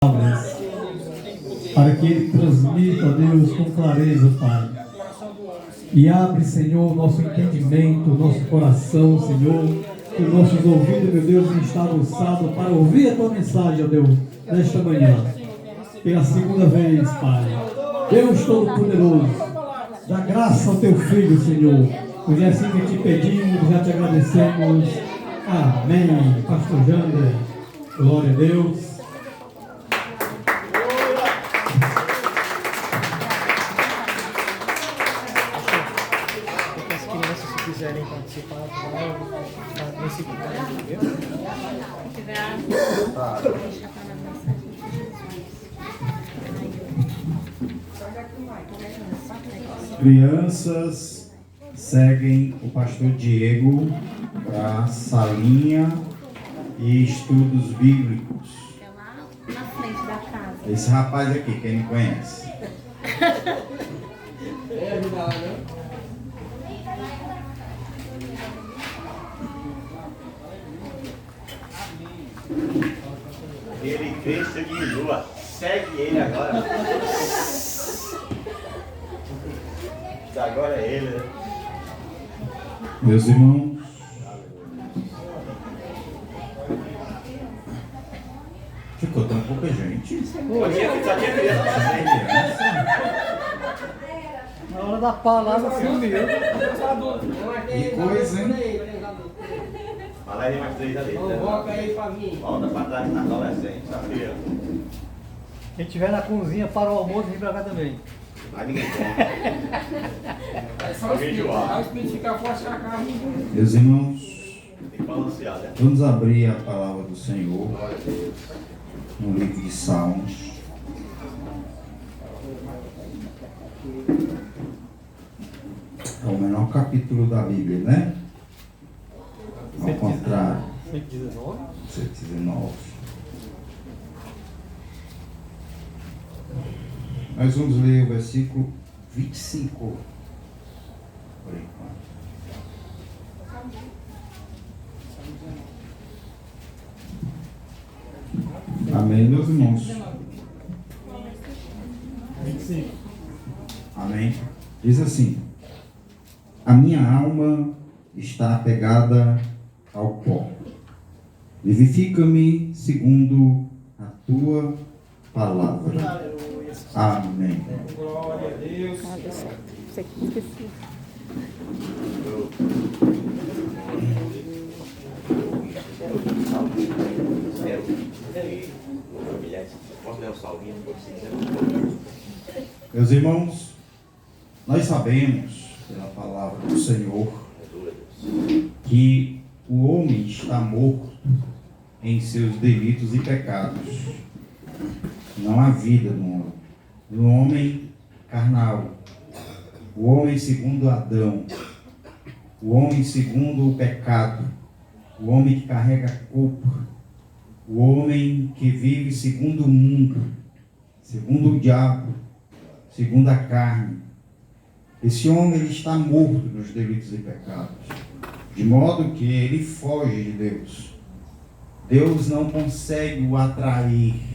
palavras, para que Ele transmita, ó Deus, com clareza, Pai. E abre, Senhor, nosso entendimento, nosso coração, Senhor, que os nossos ouvidos, meu Deus, estão aguçados para ouvir a Tua mensagem, ó Deus, nesta manhã. Pela segunda vez, Pai. Deus Todo-Poderoso, dá graça ao Teu Filho, Senhor. Hoje é assim que te pedimos, já te agradecemos. Amém. Pastor Jander, glória a Deus. Quiserem participar nesse Crianças seguem o pastor Diego para a salinha e estudos bíblicos. É lá na frente da casa. Esse rapaz aqui, quem me conhece? Ele cresce de lua. Segue ele agora. Agora é ele, né? Meus irmãos, ficou tão pouca gente. Só tinha criança pra Na hora da palavra, sumiu. Que coisa, hein? Fala aí mais três ali. Convoca aí pra mim. Volta pra trás na adolescente, sabia? Quem estiver na cozinha para o almoço, vem pra cá também. Aí ninguém come. É só o espírito ficar forte com a carne. Meus irmãos, Tem que balancear, né? vamos abrir a palavra do Senhor Glória a Deus. no livro de Salmos. É o menor capítulo da Bíblia, né? Ao contrário, 119. 119. Nós vamos ler o versículo 25. Por enquanto. Amém, meus irmãos. 25. Amém. Diz assim: a minha alma está apegada ao pó. Vivifica-me segundo a tua palavra. Amém. Glória a Deus. Posso ler o salvinho? Meus irmãos, nós sabemos pela palavra do Senhor que o homem está morto em seus delitos e pecados. Não há vida no homem. No homem carnal, o homem segundo Adão, o homem segundo o pecado, o homem que carrega a culpa, o homem que vive segundo o mundo, segundo o diabo, segundo a carne. Esse homem ele está morto nos delitos e pecados, de modo que ele foge de Deus. Deus não consegue o atrair.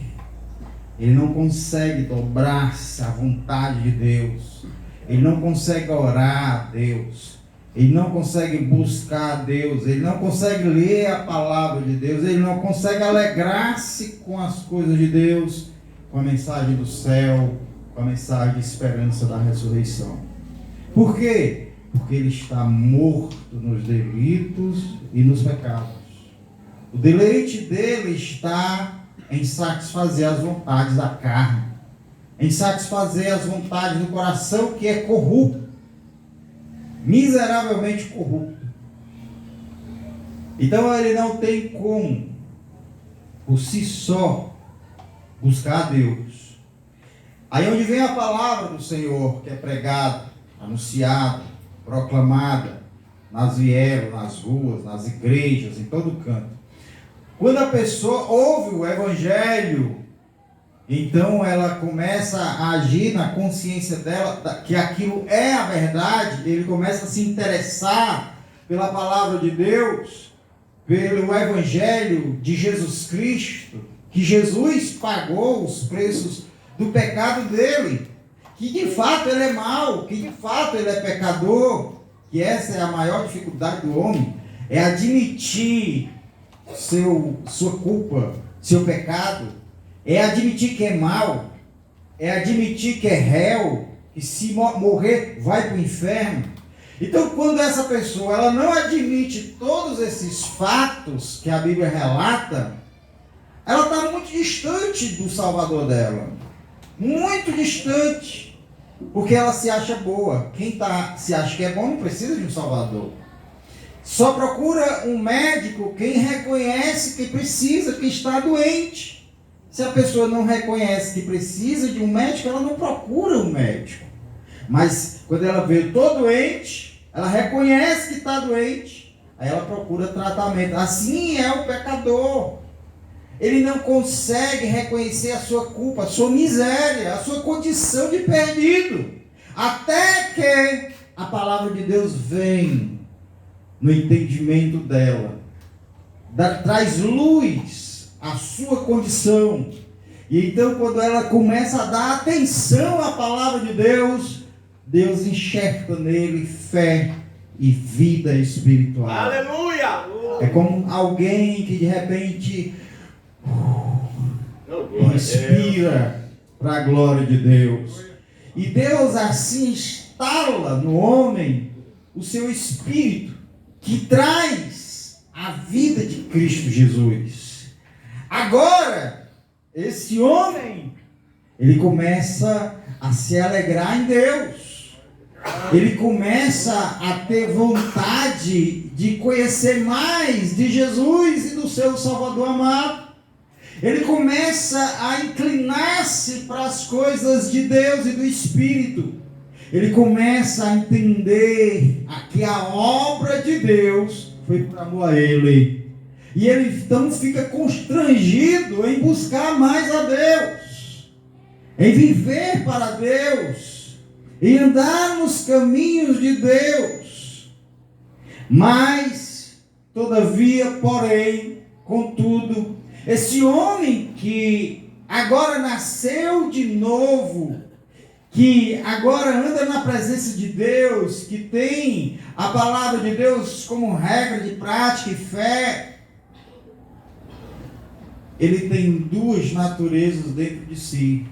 Ele não consegue dobrar-se à vontade de Deus. Ele não consegue orar a Deus. Ele não consegue buscar a Deus. Ele não consegue ler a palavra de Deus. Ele não consegue alegrar-se com as coisas de Deus, com a mensagem do céu, com a mensagem de esperança da ressurreição. Por quê? Porque ele está morto nos delitos e nos pecados. O deleite dele está em satisfazer as vontades da carne, em satisfazer as vontades do coração que é corrupto, miseravelmente corrupto. Então ele não tem como, por si só, buscar a Deus. Aí onde vem a palavra do Senhor, que é pregada, anunciada, proclamada, nas vielas, nas ruas, nas igrejas, em todo canto. Quando a pessoa ouve o Evangelho, então ela começa a agir na consciência dela que aquilo é a verdade, ele começa a se interessar pela palavra de Deus, pelo Evangelho de Jesus Cristo, que Jesus pagou os preços do pecado dele, que de fato ele é mau, que de fato ele é pecador, que essa é a maior dificuldade do homem, é admitir sua culpa, seu pecado, é admitir que é mau, é admitir que é réu, que se morrer vai para o inferno. Então, quando essa pessoa ela não admite todos esses fatos que a Bíblia relata, ela está muito distante do Salvador dela. Muito distante. Porque ela se acha boa. Quem se acha que é bom não precisa de um Salvador. Só procura um médico quem reconhece que precisa, que está doente. Se a pessoa não reconhece que precisa de um médico, ela não procura um médico. Mas quando ela vê tô doente, ela reconhece que está doente, aí ela procura tratamento. Assim é o pecador. Ele não consegue reconhecer a sua culpa, a sua miséria, a sua condição de perdido. Até que a palavra de Deus vem no entendimento dela. Traz luz à sua condição. E então quando ela começa a dar atenção à palavra de Deus, Deus enxerga nele fé e vida espiritual. Aleluia! É como alguém que de repente inspira para a glória de Deus. E Deus assim instala no homem o seu espírito, que traz a vida de Cristo Jesus. Agora, esse homem, ele começa a se alegrar em Deus. Ele começa a ter vontade de conhecer mais de Jesus e do seu Salvador amado. Ele começa a inclinar-se para as coisas de Deus e do Espírito. Ele começa a entender que a obra de Deus foi por amor a ele. E ele então fica constrangido em buscar mais a Deus, em viver para Deus, em andar nos caminhos de Deus. Mas, todavia, porém, contudo, esse homem que agora nasceu de novo, que agora anda na presença de Deus, que tem a palavra de Deus como regra de prática e fé, ele tem duas naturezas dentro de si.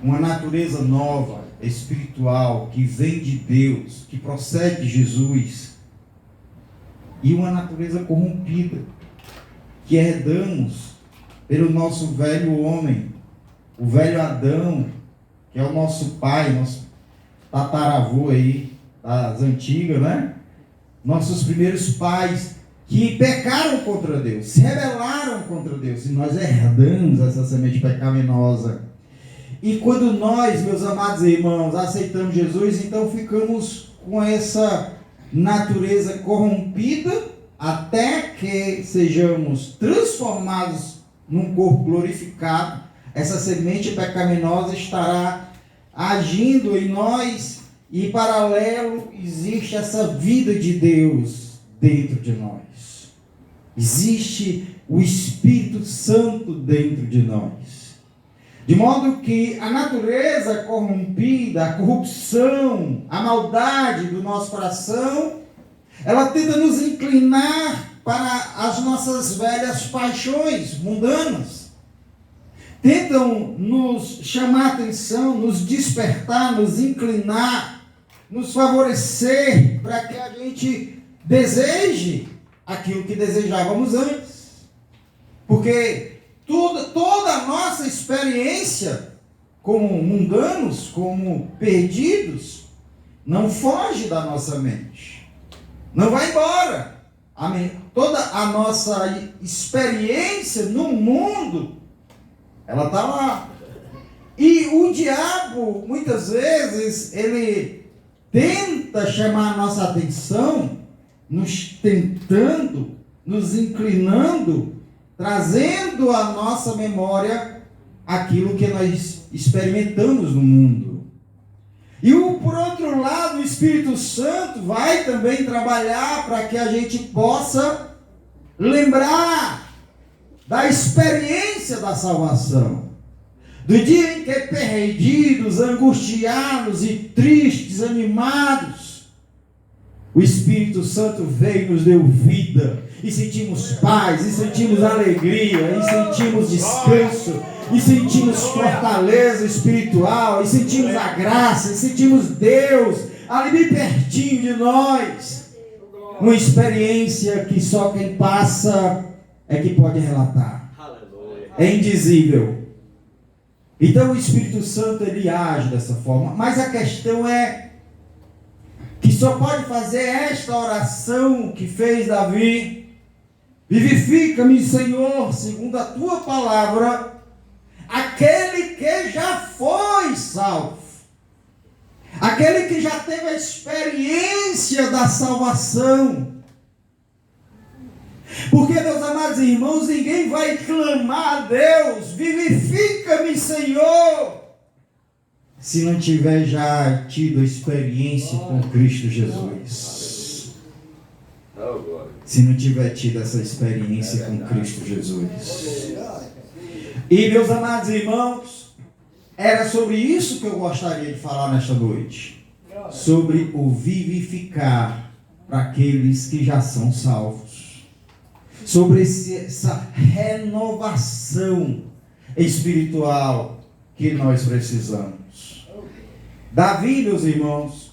Uma natureza nova, espiritual, que vem de Deus, que procede de Jesus, e uma natureza corrompida, que herdamos pelo nosso velho homem, o velho Adão, que é o nosso pai, nosso tataravô aí, das antigas, né? Nossos primeiros pais, que pecaram contra Deus, se rebelaram contra Deus, e nós herdamos essa semente pecaminosa. E quando nós, meus amados irmãos, aceitamos Jesus, então ficamos com essa natureza corrompida, até que sejamos transformados num corpo glorificado. Essa semente pecaminosa estará agindo em nós, e em paralelo existe essa vida de Deus dentro de nós. Existe o Espírito Santo dentro de nós. De modo que a natureza corrompida, a corrupção, a maldade do nosso coração, ela tenta nos inclinar para as nossas velhas paixões mundanas. Tentam nos chamar a atenção, nos despertar, nos inclinar, nos favorecer para que a gente deseje aquilo que desejávamos antes. Porque toda a nossa experiência como mundanos, como perdidos, não foge da nossa mente. Não vai embora. Toda a nossa experiência no mundo, ela está lá. E o diabo, muitas vezes, ele tenta chamar a nossa atenção, nos tentando, nos inclinando, trazendo à nossa memória aquilo que nós experimentamos no mundo. E por outro lado, o Espírito Santo vai também trabalhar para que a gente possa lembrar da experiência da salvação. Do dia em que perdidos, angustiados e tristes, animados, o Espírito Santo veio e nos deu vida, e sentimos paz, e sentimos alegria, e sentimos descanso, e sentimos fortaleza espiritual, e sentimos a graça, e sentimos Deus ali bem pertinho de nós. Uma experiência que só quem passa é que pode relatar. É indizível. Então o Espírito Santo ele age dessa forma, mas a questão é que só pode fazer esta oração que fez Davi: vivifica-me, Senhor, segundo a tua palavra, aquele que já foi salvo, aquele que já teve a experiência da salvação. Porque, meus amados irmãos, ninguém vai clamar a Deus: vivifica-me, Senhor, se não tiver já tido a experiência com Cristo Jesus. Se não tiver tido essa experiência com Cristo Jesus. E, meus amados irmãos, era sobre isso que eu gostaria de falar nesta noite. Sobre o vivificar para aqueles que já são salvos. Sobre essa renovação espiritual que nós precisamos. Davi, meus irmãos,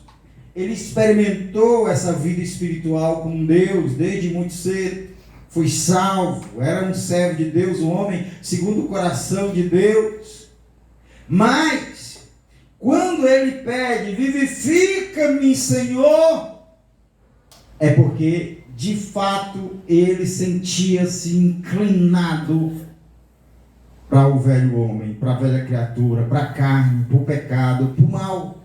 ele experimentou essa vida espiritual com Deus desde muito cedo. Foi salvo, era um servo de Deus, um homem segundo o coração de Deus. Mas, quando ele pede, vivifica-me, Senhor, é porque de fato ele sentia-se inclinado para o velho homem, para a velha criatura, para a carne, para o pecado, para o mal.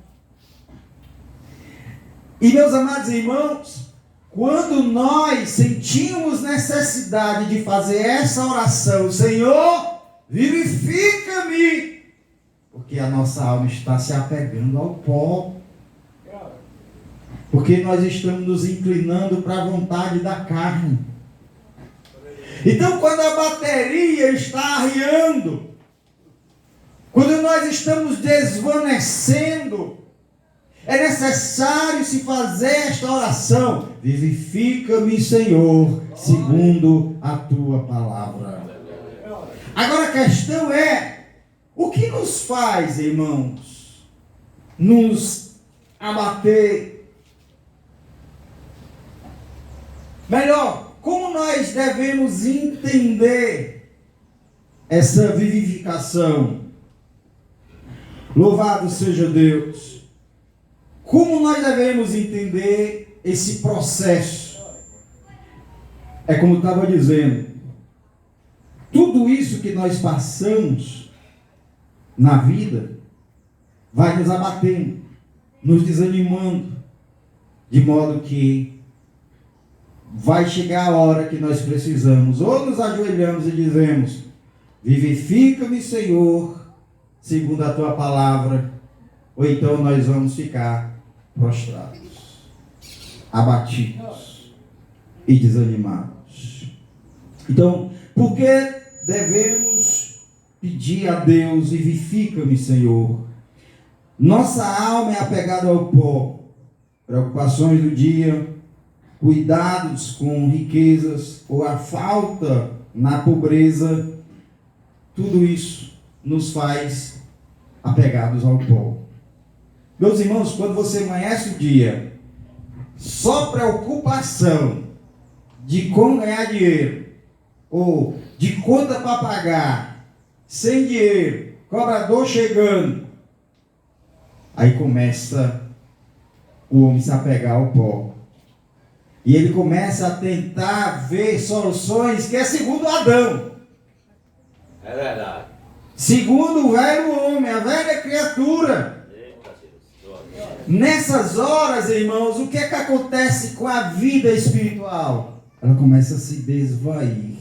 E, meus amados irmãos, quando nós sentimos necessidade de fazer essa oração: Senhor, vivifica-me, porque a nossa alma está se apegando ao pó. Porque nós estamos nos inclinando para a vontade da carne. Então, quando a bateria está arriando, quando nós estamos desvanecendo, é necessário se fazer esta oração: vivifica-me, Senhor, segundo a tua palavra. Agora a questão é: o que nos faz, irmãos, nos abater? Melhor, como nós devemos entender essa vivificação? Louvado seja Deus! Como nós devemos entender esse processo? É como eu estava dizendo, tudo isso que nós passamos na vida vai nos abatendo, nos desanimando, de modo que vai chegar a hora que nós precisamos, ou nos ajoelhamos e dizemos: vivifica-me, Senhor, segundo a tua palavra, ou então nós vamos ficar prostrados, abatidos e desanimados. Então, por que devemos pedir a Deus: vivifica-me, Senhor? Nossa alma é apegada ao pó, preocupações do dia, cuidados com riquezas ou a falta na pobreza, tudo isso nos faz apegados ao pó. Meus irmãos, quando você amanhece o dia, só preocupação de como ganhar dinheiro, ou de conta para pagar, sem dinheiro, cobrador chegando, aí começa o homem se apegar ao pó. E ele começa a tentar ver soluções que é segundo Adão. É verdade. Segundo o velho homem, a velha criatura. Nessas horas, irmãos, o que é que acontece com a vida espiritual? Ela começa a se desvair.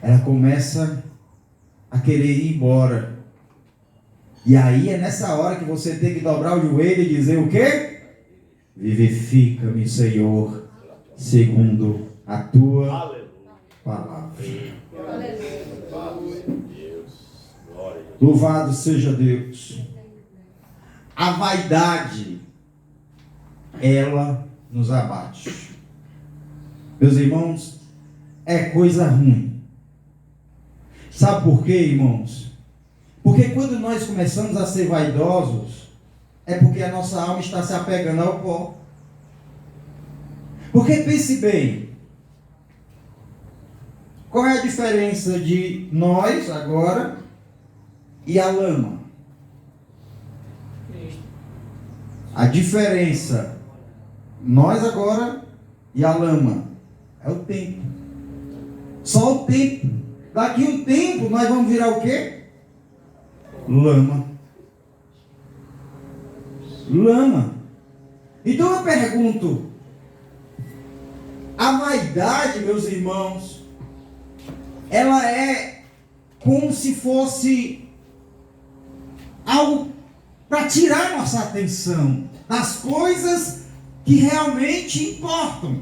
Ela começa a querer ir embora. E aí é nessa hora que você tem que dobrar o joelho e dizer o quê? Vivifica-me, Senhor, segundo a tua palavra. Louvado seja Deus. A vaidade, ela nos abate. Meus irmãos, é coisa ruim. Sabe por quê, irmãos? Porque quando nós começamos a ser vaidosos, é porque a nossa alma está se apegando ao pó. Porque pense bem, qual é a diferença de nós agora e a lama? A diferença, nós agora e a lama, é o tempo. Só o tempo. Daqui um tempo nós vamos virar o quê? Lama. Lama. Então eu pergunto, a vaidade, meus irmãos, ela é como se fosse algo para tirar nossa atenção das coisas que realmente importam.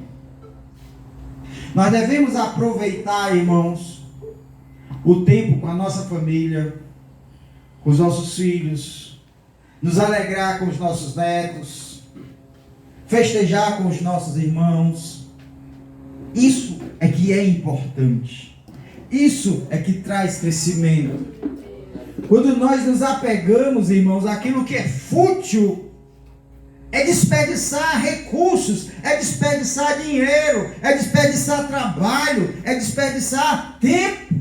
Nós devemos aproveitar, irmãos, o tempo com a nossa família, com os nossos filhos, nos alegrar com os nossos netos, festejar com os nossos irmãos. Isso é que é importante. Isso é que traz crescimento. Quando nós nos apegamos, irmãos, àquilo que é fútil, é desperdiçar recursos, é desperdiçar dinheiro, é desperdiçar trabalho, é desperdiçar tempo.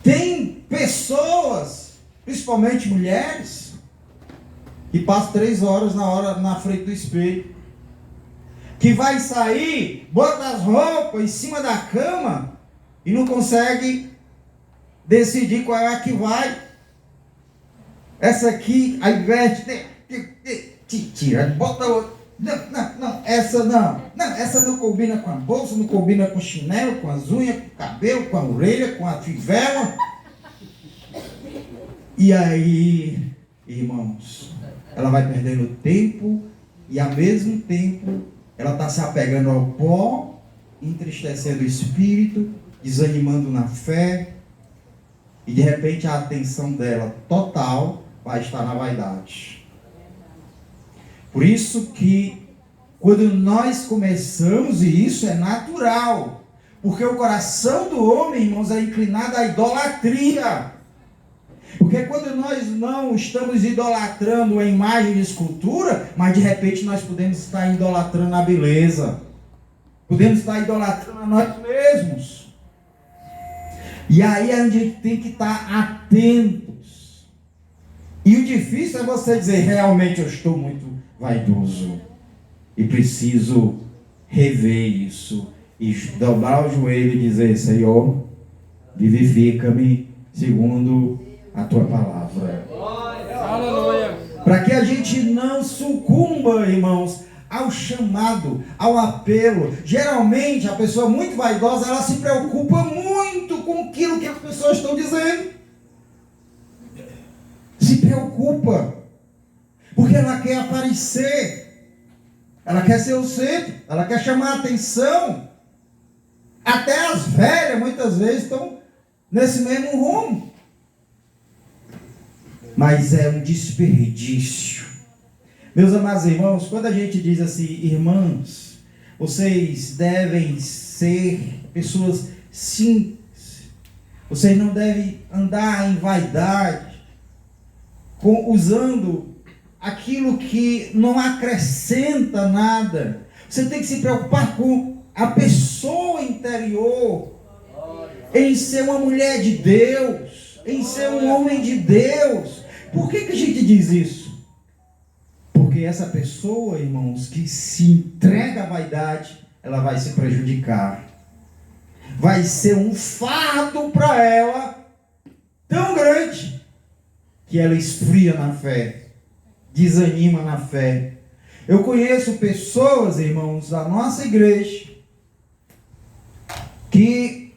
Tem pessoas, principalmente mulheres, que passam 3 horas na frente do espelho, que vai sair, bota as roupas em cima da cama e não consegue decidir qual é a que vai. Essa aqui, ao invés de tira, bota outra. Não, essa não. Não, essa não combina com a bolsa, não combina com o chinelo, com as unhas, com o cabelo, com a orelha, com a fivela. E aí, irmãos, ela vai perdendo tempo e ao mesmo tempo ela está se apegando ao pó, entristecendo o espírito, desanimando na fé, e de repente a atenção dela total vai estar na vaidade. Por isso que quando nós começamos, e isso é natural, porque o coração do homem, irmãos, é inclinado à idolatria. Porque quando nós não estamos idolatrando a imagem de escultura, mas de repente nós podemos estar idolatrando a beleza. Podemos estar idolatrando a nós mesmos. E aí a gente tem que estar atentos. E o difícil é você dizer, realmente eu estou muito vaidoso. E preciso rever isso. E dobrar o joelho e dizer, Senhor, vivifica-me segundo a tua palavra. Aleluia. Para que a gente não sucumba, irmãos, ao chamado, ao apelo. Geralmente, a pessoa muito vaidosa, ela se preocupa muito com aquilo que as pessoas estão dizendo. Se preocupa. Porque ela quer aparecer. Ela quer ser o centro. Ela quer chamar a atenção. Até as velhas, muitas vezes, estão nesse mesmo rumo. Mas é um desperdício. Meus amados irmãos, quando a gente diz assim, irmãos, vocês devem ser pessoas simples. Vocês não devem andar em vaidade, usando aquilo que não acrescenta nada. Você tem que se preocupar com a pessoa interior, em ser uma mulher de Deus, em ser um homem de Deus. Por que a gente diz isso? Porque essa pessoa, irmãos, que se entrega à vaidade, ela vai se prejudicar. Vai ser um fardo para ela tão grande que ela esfria na fé, desanima na fé. Eu conheço pessoas, irmãos, da nossa igreja que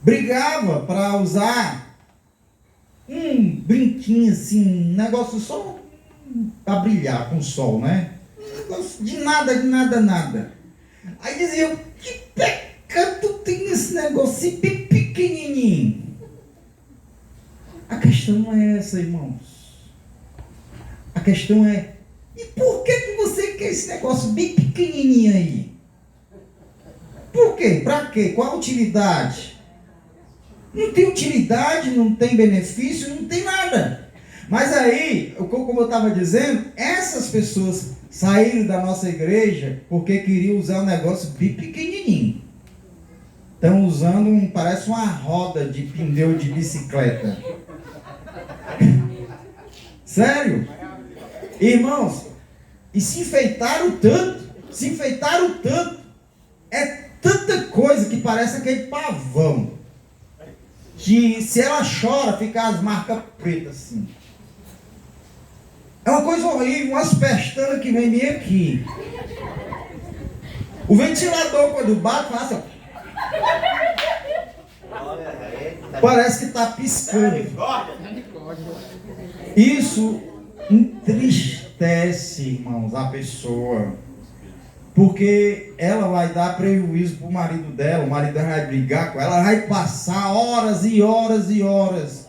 brigava para usar um brinquinho assim, um negócio só para brilhar com o sol, né? Um negócio de nada. Aí diziam, que pecado tem esse esse negócio bem pequenininho? A questão não é essa, irmãos. A questão é, e por que você quer esse negócio bem pequenininho aí? Por quê? Para quê? Qual a utilidade? Não tem utilidade, não tem benefício, não tem nada. Mas aí, como eu estava dizendo, essas pessoas saíram da nossa igreja porque queriam usar um negócio bem pequenininho. Estão usando, parece uma roda de pneu de bicicleta. Sério? Irmãos, e se enfeitaram tanto, é tanta coisa que parece aquele pavão, que se ela chora, fica as marcas pretas assim. É uma coisa horrível, umas pestanas que vem bem aqui. O ventilador, quando bate, faz assim, parece que está piscando. Isso entristece, irmãos, a pessoa. Porque ela vai dar prejuízo para o marido dela, o marido dela vai brigar com ela, ela vai passar horas e horas e horas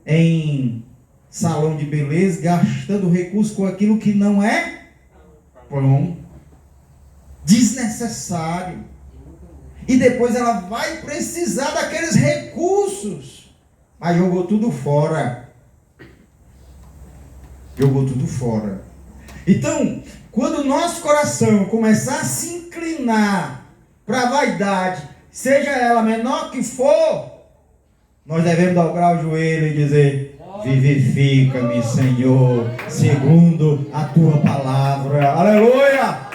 em salão de beleza, gastando recursos com aquilo que não é bom, desnecessário. E depois ela vai precisar daqueles recursos, mas jogou tudo fora. Então, quando o nosso coração começar a se inclinar para a vaidade, seja ela menor que for, nós devemos dobrar o joelho e dizer: vivifica-me, Senhor, segundo a tua palavra. Aleluia!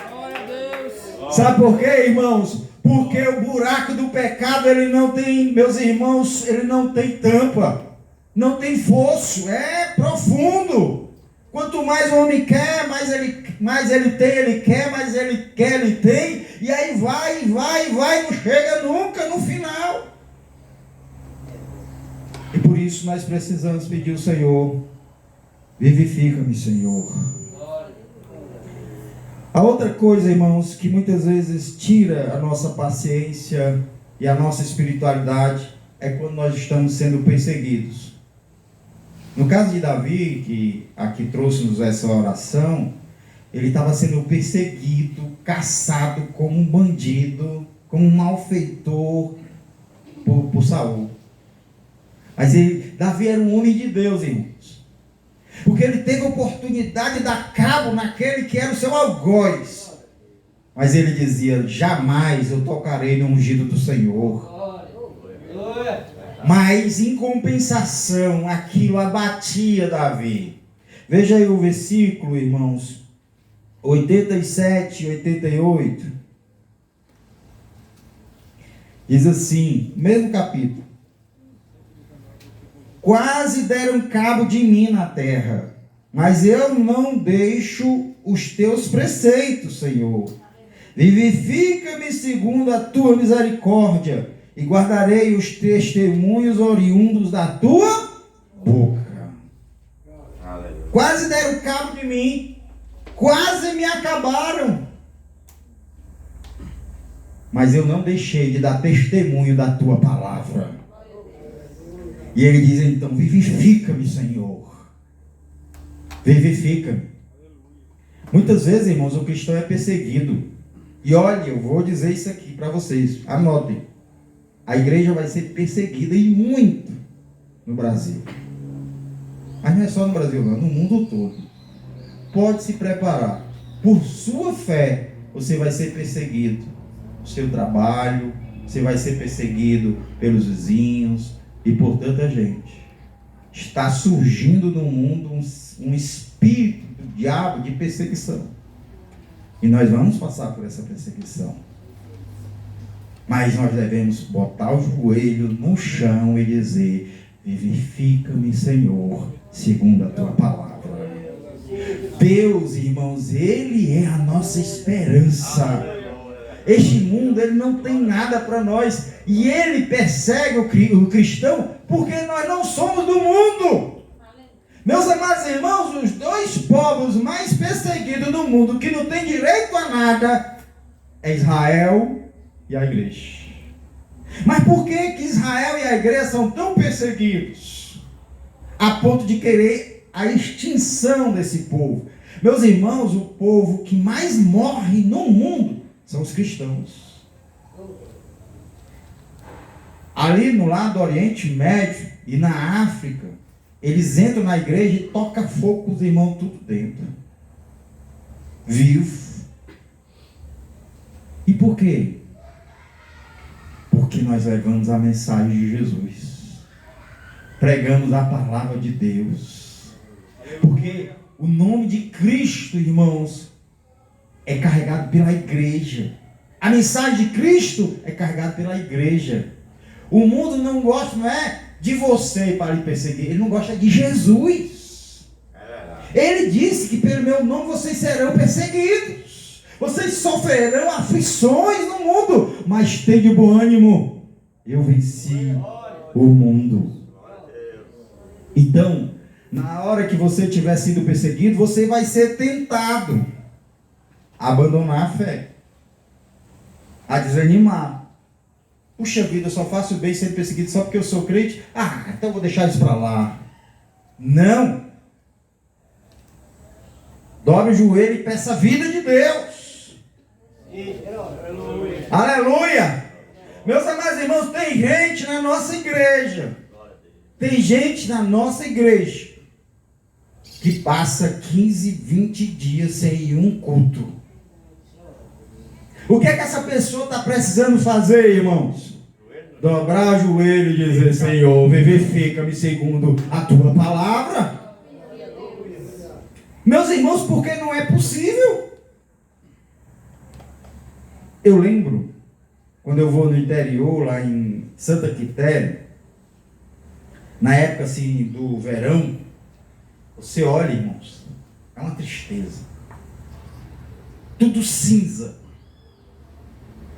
Sabe por quê, irmãos? Porque o buraco do pecado, ele não tem, meus irmãos, ele não tem tampa, não tem fosso, é profundo. Quanto mais o homem quer, mais ele tem, ele quer, mais ele quer, ele tem, e aí vai, não chega nunca no final. E por isso nós precisamos pedir ao Senhor: vivifica-me, Senhor. A outra coisa, irmãos, que muitas vezes tira a nossa paciência e a nossa espiritualidade, é quando nós estamos sendo perseguidos. No caso de Davi, que aqui trouxe-nos essa oração, ele estava sendo perseguido, caçado como um bandido, como um malfeitor por Saul. Mas Davi era um homem de Deus, irmãos. Porque ele teve a oportunidade de dar cabo naquele que era o seu algoz. Mas ele dizia: jamais eu tocarei no ungido do Senhor. Mas em compensação, aquilo abatia Davi. Veja aí o versículo, irmãos, 87 e 88. Diz assim, mesmo capítulo: quase deram cabo de mim na terra, mas eu não deixo os teus preceitos, Senhor. Vivifica-me segundo a tua misericórdia, e guardarei os testemunhos oriundos da tua boca. Aleluia. Quase deram cabo de mim, quase me acabaram, mas eu não deixei de dar testemunho da tua palavra. E ele diz então: vivifica-me, Senhor, vivifica-me. Muitas vezes, irmãos, o cristão é perseguido. E olha, eu vou dizer isso aqui para vocês, anotem: a igreja vai ser perseguida e muito no Brasil. Mas não é só no Brasil não, no mundo todo. Pode se preparar. Por sua fé, você vai ser perseguido no seu trabalho, você vai ser perseguido pelos vizinhos e por tanta gente. Está surgindo no mundo um espírito do diabo de perseguição. E nós vamos passar por essa perseguição. Mas nós devemos botar o joelho no chão e dizer: vivifica-me, Senhor, segundo a tua palavra. Deus, irmãos, Ele é a nossa esperança. Este mundo, ele não tem nada para nós. E ele persegue o cristão porque nós não somos do mundo. Meus amados irmãos, os dois povos mais perseguidos do mundo, que não tem direito a nada, é Israel e a igreja. Mas por que Israel e a igreja são tão perseguidos a ponto de querer a extinção desse povo? Meus irmãos, o povo que mais morre no mundo são os cristãos. Ali no lado do Oriente Médio e na África, eles entram na igreja e tocam fogo com os irmãos tudo dentro. Vivo. E por quê? Porque nós levamos a mensagem de Jesus. Pregamos a palavra de Deus. Porque o nome de Cristo, irmãos, é carregado pela igreja. A mensagem de Cristo é carregada pela igreja. O mundo não gosta, não é de você para lhe perseguir, ele não gosta de Jesus. Ele disse que pelo meu nome vocês serão perseguidos, vocês sofrerão aflições no mundo, mas tenha de bom ânimo, eu venci o mundo. Então, na hora que você tiver sido perseguido, você vai ser tentado a abandonar a fé, a desanimar. Puxa vida, eu só faço bem sendo perseguido só porque eu sou crente. Então eu vou deixar isso para lá. Não. Dobre o joelho e peça a vida de Deus. Aleluia. Aleluia. Meus amados irmãos, tem gente na nossa igreja. Tem gente na nossa igreja que passa 15, 20 dias sem ir um culto. O que é que essa pessoa está precisando fazer, irmãos? Dobrar o joelho e dizer: Senhor, vivifica-me segundo a tua palavra. Meus irmãos, porque não é possível. Eu lembro, quando eu vou no interior, lá em Santa Quitéria, na época assim do verão, você olha, irmãos, é uma tristeza. Tudo cinza.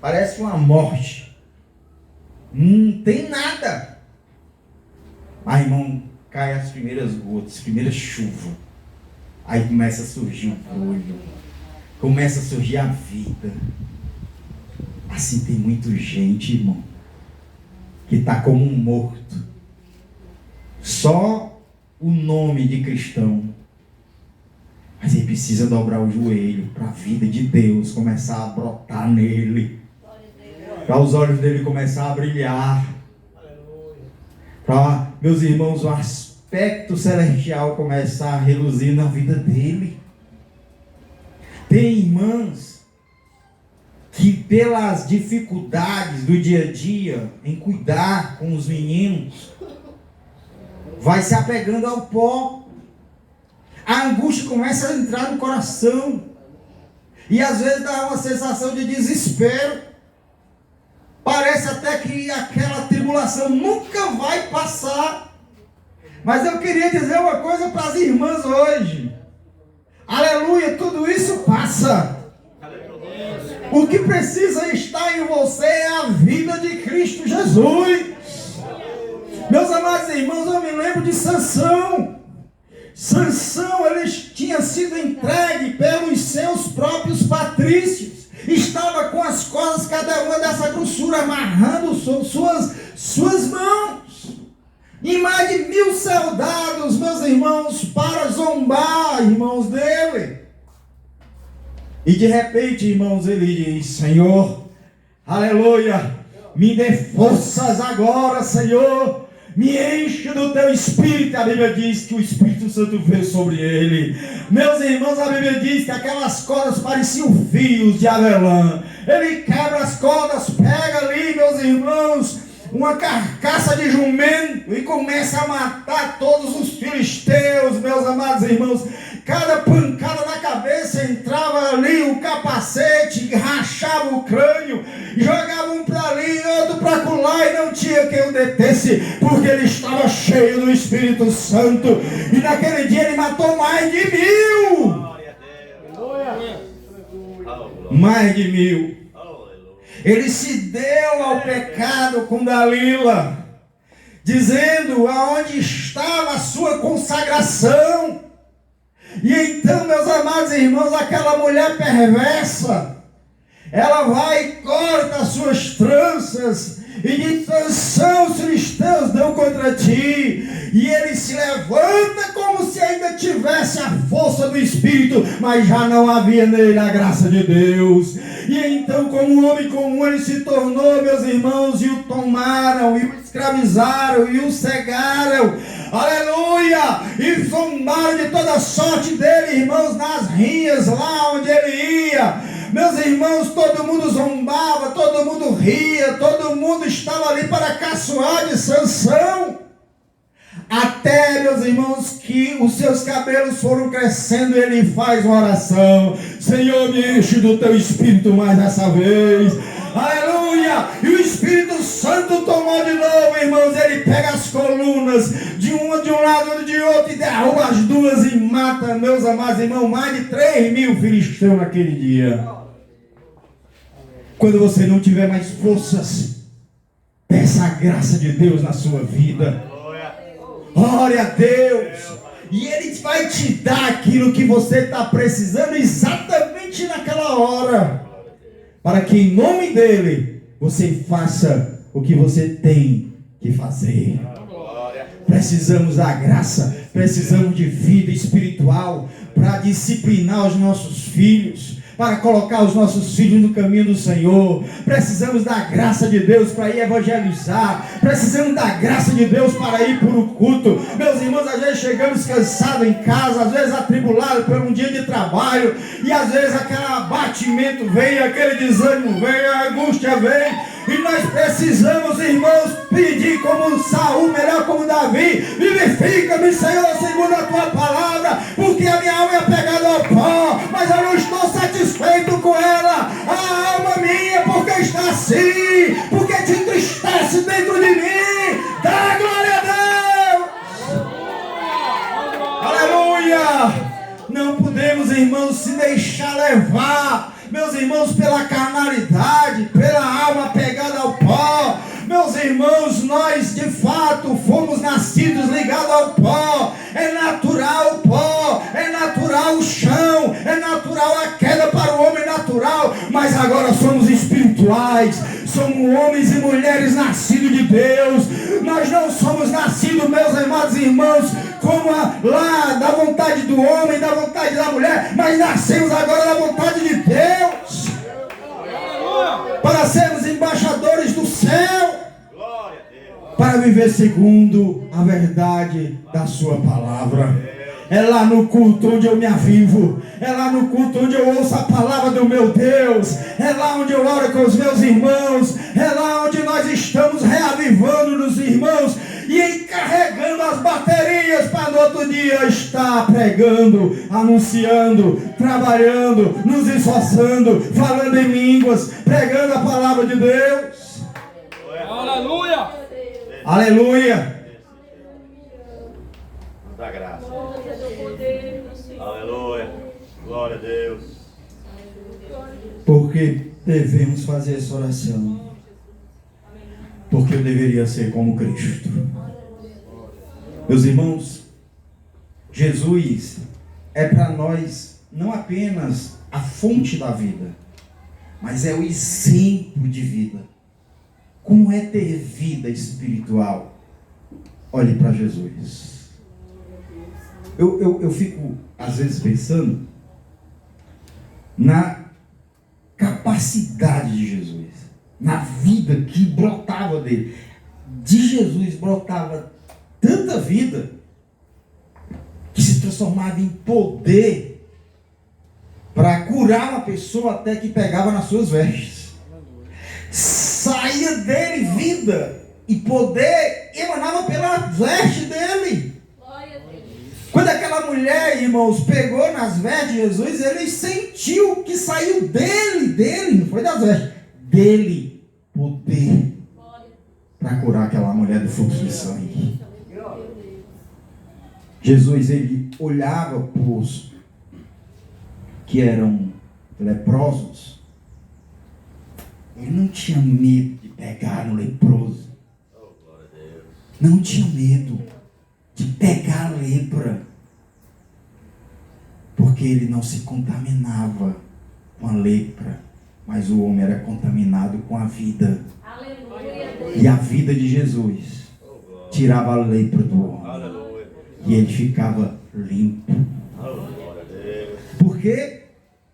Parece uma morte. Não tem nada. Aí, irmão, cai as primeiras gotas, as primeiras chuvas. Aí começa a surgir o brilho. Começa a surgir a vida. Assim tem muita gente, irmão, que está como um morto. Só o nome de cristão. Mas ele precisa dobrar o joelho para a vida de Deus começar a brotar nele. Para os olhos dele começar a brilhar. Para, meus irmãos, o aspecto celestial começar a reluzir na vida dele. Tem irmãs que pelas dificuldades do dia a dia, em cuidar com os meninos, vai se apegando ao pó. A angústia começa a entrar no coração. E às vezes dá uma sensação de desespero. Parece até que aquela tribulação nunca vai passar. Mas eu queria dizer uma coisa para as irmãs hoje. Aleluia, tudo isso passa. O que precisa estar em você é a vida de Cristo Jesus. Meus amados irmãos, eu me lembro de Sansão. Sansão, ele tinha sido entregue pelos seus próprios patrícios. Estava com as cordas, cada uma dessa grossura, amarrando suas mãos. E mais de 1000 soldados, meus irmãos, para zombar, irmãos, dele. E de repente, irmãos, ele diz: Senhor, aleluia, me dê forças agora, Senhor. Me enche do teu Espírito. A Bíblia diz que o Espírito Santo veio sobre ele. Meus irmãos, a Bíblia diz que aquelas cordas pareciam fios de avelã. Ele quebra as cordas, pega ali, meus irmãos, uma carcaça de jumento e começa a matar todos os filisteus, meus amados irmãos. Cada pancada na cabeça entrava ali o capacete, rachava o crânio, jogava um para ali, outro para colar, e não tinha quem o detesse, porque ele estava cheio do Espírito Santo. E naquele dia ele matou mais de 1000. Mais de 1000. Ele se deu ao pecado com Dalila, dizendo aonde estava a sua consagração. E então, meus amados irmãos, aquela mulher perversa, ela vai e corta as suas tranças, e diz: Sansão, os filisteus dão contra ti. E ele se levanta como se ainda tivesse a força do Espírito, mas já não havia nele a graça de Deus. E então, como um homem comum, ele se tornou, meus irmãos, e o tomaram, e o escravizaram, e o cegaram. Aleluia! E zombaram de toda sorte dele, irmãos, nas rias, lá onde ele ia. Meus irmãos, todo mundo zombava, todo mundo ria, todo mundo estava ali para caçoar de Sansão. Até, meus irmãos, que os seus cabelos foram crescendo, ele faz uma oração: Senhor, me enche do teu Espírito mais essa vez. Aleluia! E o Espírito Santo tomou de novo, irmãos. Ele pega as colunas de um lado e de outro e derruba as duas e mata, meus amados irmãos, mais de 3.000 filisteus naquele dia. Quando você não tiver mais forças, peça a graça de Deus na sua vida. Glória a Deus. E Ele vai te dar aquilo que você está precisando exatamente naquela hora, para que em nome dEle você faça o que você tem que fazer. Precisamos da graça, precisamos de vida espiritual para disciplinar os nossos filhos, para colocar os nossos filhos no caminho do Senhor. Precisamos da graça de Deus para ir evangelizar. Precisamos da graça de Deus para ir para o culto. Meus irmãos, às vezes chegamos cansados em casa, às vezes atribulados por um dia de trabalho, e às vezes aquele abatimento vem, aquele desânimo vem, a angústia vem. E nós precisamos, irmãos, pedir como Saul, melhor como Davi: vivifica-me, Senhor, segundo a tua palavra, porque a minha alma é apegada ao pó, mas eu não estou satisfeito com ela. A alma minha, porque está assim, porque te entristece dentro de mim. Dá glória a Deus. Aleluia. Não podemos, irmãos, se deixar levar, meus irmãos, pela carnalidade, pela alma pegada ao pó. Meus irmãos, nós de fato fomos nascidos ligados ao pó. É natural o pó, é natural o chão, é natural a queda para o homem natural. Mas agora somos espirituais, somos homens e mulheres nascidos de Deus. Nós não somos nascidos, meus amados irmãos, como lá da vontade do homem, da vontade da mulher, mas nascemos agora da vontade de Deus, para sermos embaixadores do céu, para viver segundo a verdade da sua palavra. É lá no culto onde eu me avivo, é lá no culto onde eu ouço a palavra do meu Deus, é lá onde eu oro com os meus irmãos, é lá onde nós estamos reavivando nos irmãos e encarregando as baterias para no outro dia estar pregando, anunciando, trabalhando, nos esforçando, falando em línguas, pregando a palavra de Deus. Aleluia! Aleluia! Da graça. Aleluia. Glória a Deus. Porque devemos fazer essa oração? Porque eu deveria ser como Cristo. Meus irmãos, Jesus é para nós não apenas a fonte da vida, mas é o exemplo de vida. Como é ter vida espiritual? Olhe para Jesus. Eu fico, às vezes, pensando na capacidade de Jesus, na vida que brotava dele. De Jesus brotava tanta vida que se transformava em poder para curar uma pessoa até que pegava nas suas vestes. Saía dele vida e poder emanava pela veste dele. Quando aquela mulher, irmãos, pegou nas vestes de Jesus, ele sentiu que saiu dele, não foi das vestes, dele, poder para curar aquela mulher do fluxo de sangue. Jesus, ele olhava para os que eram leprosos, ele não tinha medo de pegar no leproso, não tinha medo de pegar a lepra, porque ele não se contaminava com a lepra, mas o homem era contaminado com a vida. Aleluia, Deus. E a vida de Jesus tirava a lepra do homem. Aleluia. E ele ficava limpo. Glória a Deus. Por quê?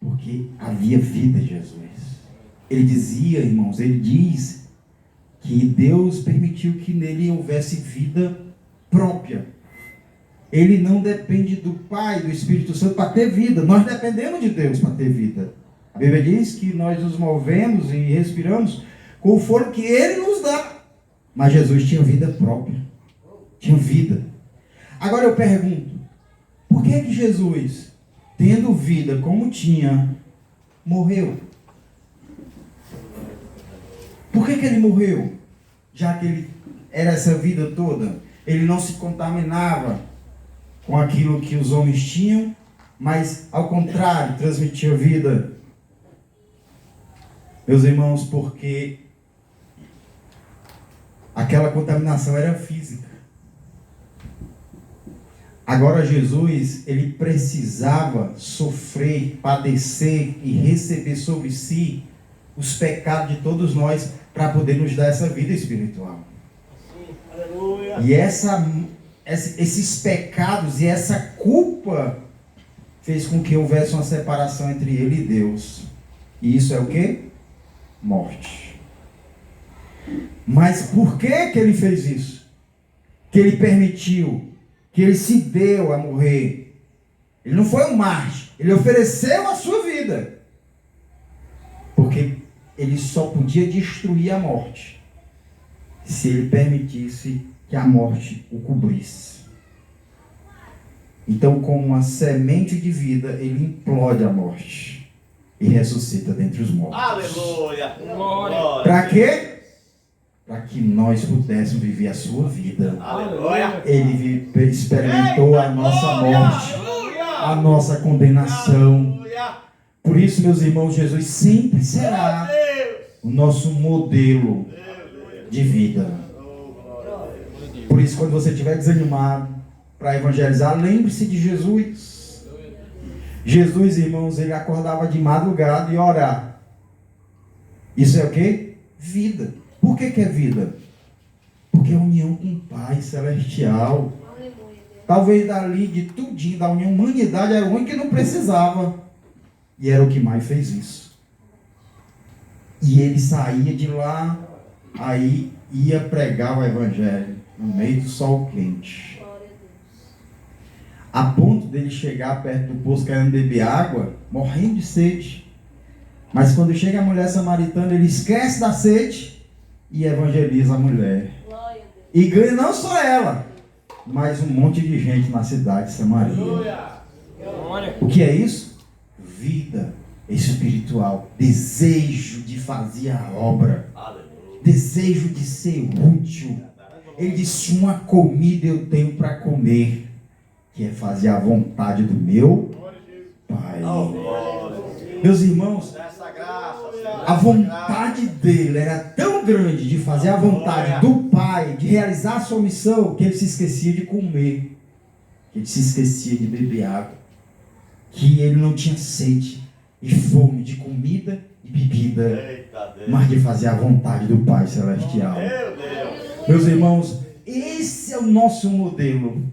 Porque havia vida em Jesus. Ele dizia, irmãos, ele diz que Deus permitiu que nele houvesse vida própria. Ele não depende do Pai, do Espírito Santo para ter vida. Nós dependemos de Deus para ter vida. A Bíblia diz que nós nos movemos e respiramos com o fôlego que Ele nos dá. Mas Jesus tinha vida própria. Tinha vida. Agora eu pergunto, por que que Jesus, tendo vida como tinha, morreu? Por que que ele morreu? Já que ele era essa vida toda, ele não se contaminava com aquilo que os homens tinham, mas ao contrário, transmitia vida. Meus irmãos, porque aquela contaminação era física. Agora Jesus, ele precisava sofrer, padecer e receber sobre si os pecados de todos nós para poder nos dar essa vida espiritual. Aleluia. E esses pecados e essa culpa fez com que houvesse uma separação entre ele e Deus. E isso é o quê? Morte. Mas por que que ele fez isso? Que ele permitiu, que ele se deu a morrer. Ele não foi um mártir, ele ofereceu a sua vida. Porque ele só podia destruir a morte se ele permitisse que a morte o cobrisse. Então, como uma semente de vida, ele implode a morte e ressuscita dentre os mortos. Aleluia. Glória. Para quê? Para que nós pudéssemos viver a sua vida. Aleluia. Ele experimentou a nossa morte, a nossa condenação. Aleluia. Por isso, meus irmãos, Jesus sempre será o nosso modelo de vida. Por isso, quando você estiver desanimado para evangelizar, lembre-se de Jesus. Jesus, irmãos, ele acordava de madrugada e orar. Isso é o quê? Vida. Por que que é vida? Porque é união com o Pai Celestial. Talvez dali de tudinho, da união, humanidade era o único que não precisava. E era o que mais fez isso. E ele saía de lá, aí ia pregar o evangelho no meio do sol quente. A ponto dele chegar perto do poço querendo beber água, morrendo de sede. Mas quando chega a mulher samaritana, ele esquece da sede e evangeliza a mulher. E ganha não só ela, mas um monte de gente na cidade de Samaria. Glória. O que é isso? Vida espiritual, desejo de fazer a obra, desejo de ser útil. Ele disse: uma comida eu tenho para comer, que é fazer a vontade do meu Pai. Meus irmãos, a vontade dele era tão grande de fazer a vontade do Pai, de realizar a sua missão, que ele se esquecia de comer, que ele se esquecia de beber água, que ele não tinha sede e fome de comida e bebida, mas de fazer a vontade do Pai Celestial. Meus irmãos, esse é o nosso modelo.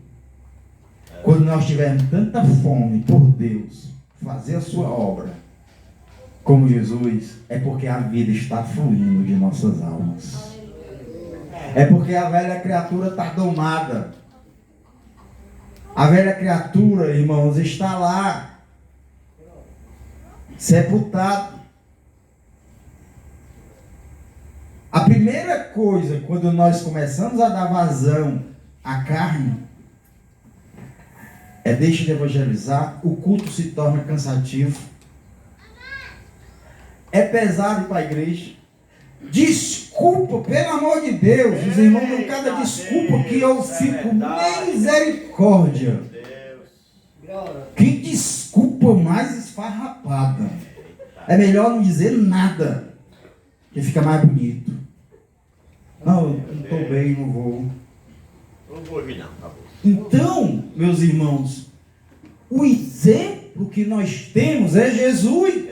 Quando nós tivermos tanta fome por Deus, fazer a sua obra, como Jesus, é porque a vida está fluindo de nossas almas. É porque a velha criatura está domada. A velha criatura, irmãos, está lá, sepultada. A primeira coisa, quando nós começamos a dar vazão à carne, é deixa de evangelizar, o culto se torna cansativo. É pesado para a igreja. Desculpa, pelo amor de Deus, os irmãos dão cada desculpa que eu fico misericórdia. Que desculpa mais esfarrapada. É melhor não dizer nada, que fica mais bonito. Não, eu não estou bem, não vou. Não vou ouvir não, acabou. Então, meus irmãos, o exemplo que nós temos é Jesus.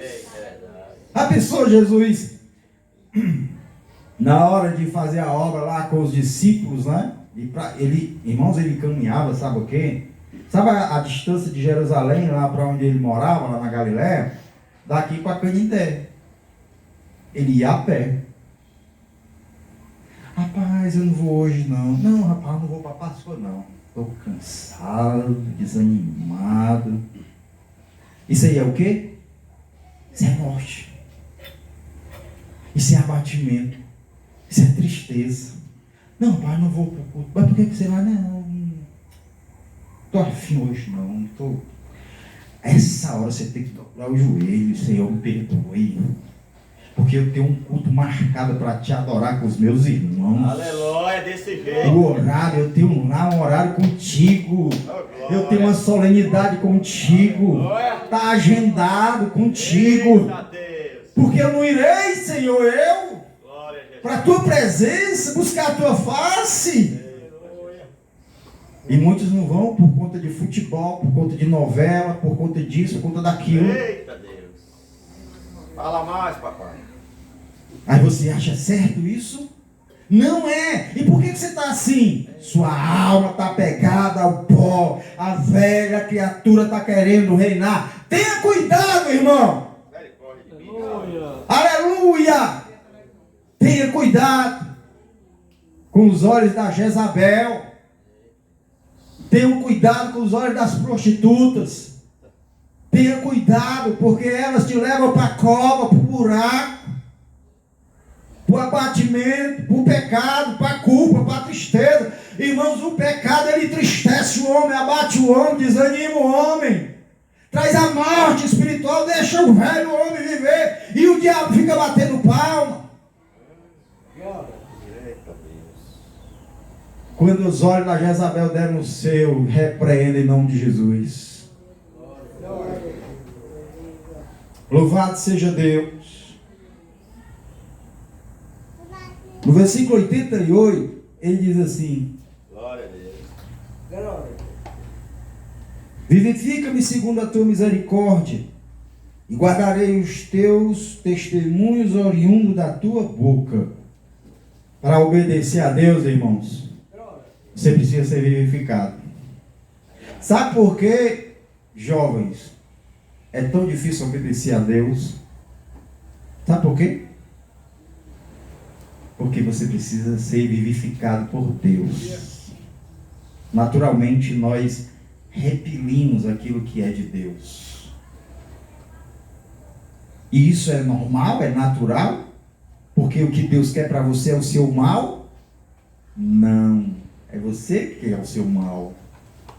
A pessoa Jesus, Na hora de fazer a obra lá com os discípulos, né? Irmãos, ele caminhava, sabe o quê? Sabe a distância de Jerusalém, lá para onde ele morava, lá na Galiléia? Daqui para Canindé. Ele ia a pé. Rapaz, eu não vou hoje não. Não, rapaz, eu não vou para Páscoa não. Estou cansado, desanimado. Isso aí é o quê? Isso é morte. Isso é abatimento. Isso é tristeza. Não, pai, não vou para o culto. Mas por que você vai? Não, estou afim hoje não. Tô... Essa hora você tem que dobrar o joelho. Senhor, me perdoe. Porque eu tenho um culto marcado para te adorar com os meus irmãos. Aleluia, desse jeito. O horário, eu tenho lá um horário contigo. Eu tenho uma solenidade contigo. Está agendado contigo. Porque eu não irei, Senhor, para a tua presença, buscar a tua face. E muitos não vão por conta de futebol, por conta de novela, por conta disso, por conta daquilo. Eita Deus. Fala mais, papai. Aí você acha certo isso? Não é. E por que você está assim? Sua alma está pegada ao pó. A velha criatura está querendo reinar. Tenha cuidado, irmão. Aleluia. Tenha cuidado com os olhos da Jezabel. Tenha cuidado com os olhos das prostitutas. Tenha cuidado, porque elas te levam para a cova, para o buraco, para o abatimento, para o pecado, para a culpa, para a tristeza. Irmãos, o pecado ele entristece o homem, abate o homem, desanima o homem, traz a morte espiritual, deixa o velho homem viver e o diabo fica batendo palma. Quando os olhos da Jezabel deram o seu, repreenda em nome de Jesus. Louvado seja Deus. No versículo 88, ele diz assim: Glória a Deus. vivifica-me segundo a tua misericórdia, e guardarei os teus testemunhos oriundos da tua boca. Para obedecer a Deus, irmãos, você precisa ser vivificado. Sabe por que, jovens, é tão difícil obedecer a Deus? Sabe por quê? Porque você precisa ser vivificado por Deus. Naturalmente, nós repelimos aquilo que é de Deus. E isso é normal, é natural? Porque o que Deus quer para você é o seu mal? Não. É você que quer o seu mal.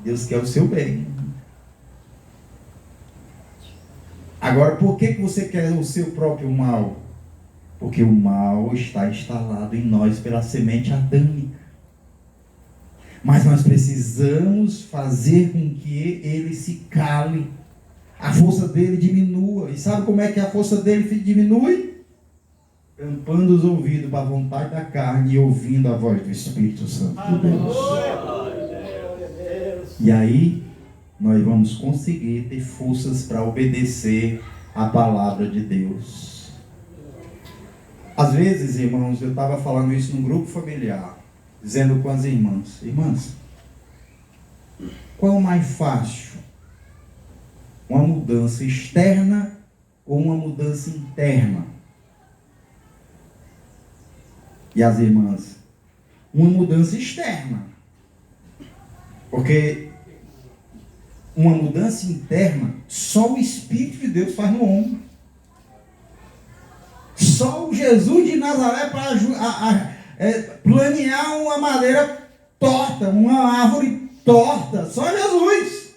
Deus quer o seu bem. Agora, por que você quer o seu próprio mal? Porque o mal está instalado em nós pela semente adâmica. Mas nós precisamos fazer com que ele se cale. A força dele diminua. E sabe como é que a força dele diminui? Tampando os ouvidos para a vontade da carne e ouvindo a voz do Espírito Santo de Deus. E aí, nós vamos conseguir ter forças para obedecer a palavra de Deus. Às vezes, irmãos, eu estava falando isso num grupo familiar, dizendo com as irmãs: irmãs, qual é o mais fácil? Uma mudança externa ou uma mudança interna? E as irmãs, uma mudança externa. Porque uma mudança interna, só o Espírito de Deus faz no homem. Só o Jesus de Nazaré para planear uma madeira torta, uma árvore torta. Só Jesus.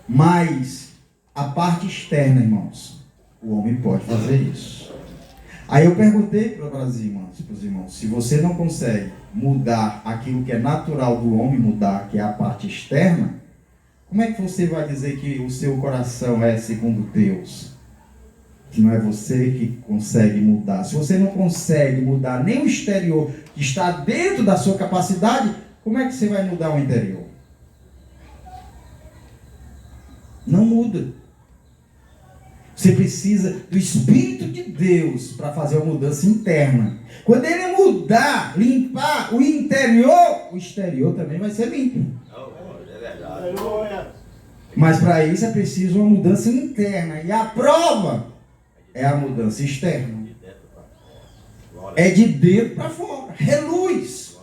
Mas a parte externa, irmãos, o homem pode fazer isso. Aí eu perguntei para os irmãos, se você não consegue mudar aquilo que é natural do homem mudar, que é a parte externa, como é que você vai dizer que o seu coração é segundo Deus? Que não é você que consegue mudar. Se você não consegue mudar nem o exterior, que está dentro da sua capacidade, como é que você vai mudar o interior? Não muda. Você precisa do Espírito de Deus para fazer uma mudança interna. Quando ele mudar, limpar o interior, o exterior também vai ser limpo. É verdade. Mas para isso é preciso uma mudança interna. E a prova é a mudança externa. É de dentro para fora. É luz.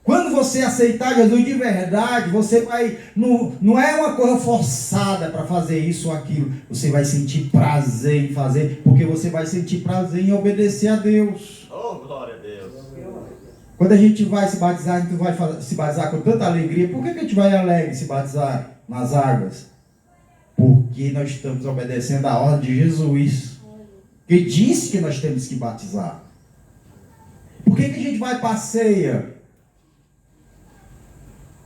Quando você aceitar Jesus de verdade, você vai... Não é uma coisa forçada para fazer isso ou aquilo. Você vai sentir prazer em fazer, porque você vai sentir prazer em obedecer a Deus. Oh, glória a Deus. Quando a gente vai se batizar, a gente vai se batizar com tanta alegria. Por que a gente vai alegre se batizar nas águas? Porque nós estamos obedecendo a ordem de Jesus, que disse que nós temos que batizar. Por que a gente vai para a ceia?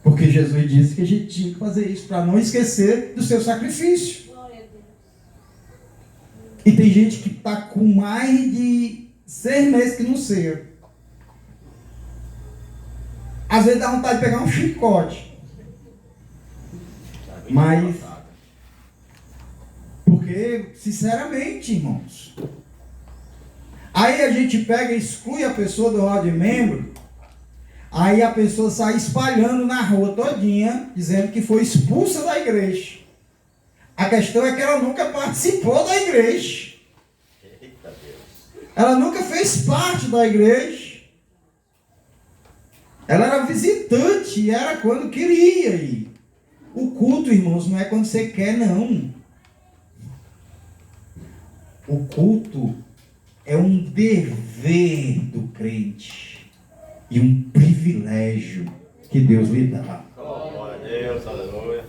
Porque Jesus disse que a gente tinha que fazer isso para não esquecer do seu sacrifício. E tem gente que está com mais de 6 meses que não ceia. Às vezes dá vontade de pegar um chicote. Mas, porque, sinceramente, irmãos, aí a gente pega e exclui a pessoa do rol de membro. Aí a pessoa sai espalhando na rua todinha, dizendo que foi expulsa da igreja. A questão é que ela nunca participou da igreja. Ela nunca fez parte da igreja. Ela era visitante e era quando queria ir. O culto, irmãos, não é quando você quer, não. O culto é um dever do crente. E um privilégio que Deus lhe dá. Glória a Deus, aleluia.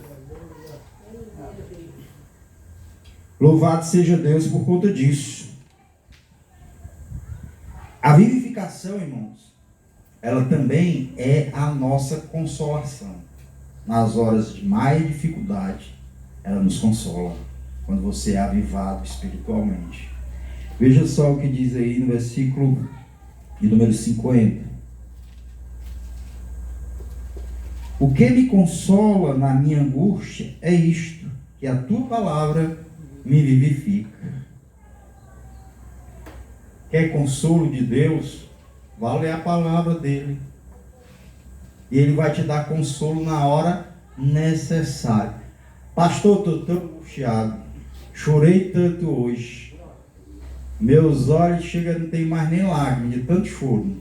Louvado seja Deus por conta disso. A vivificação, irmãos, ela também é a nossa consolação. Nas horas de mais dificuldade, ela nos consola. Quando você é avivado espiritualmente. Veja só o que diz aí no versículo de número 50. O que me consola na minha angústia é isto, que a tua palavra me vivifica. Quer consolo de Deus? Vá ler a palavra dele. E ele vai te dar consolo na hora necessária. Pastor, estou tão angustiado. Chorei tanto hoje. Meus olhos chegam, não tem mais nem lágrimas de tanto choro.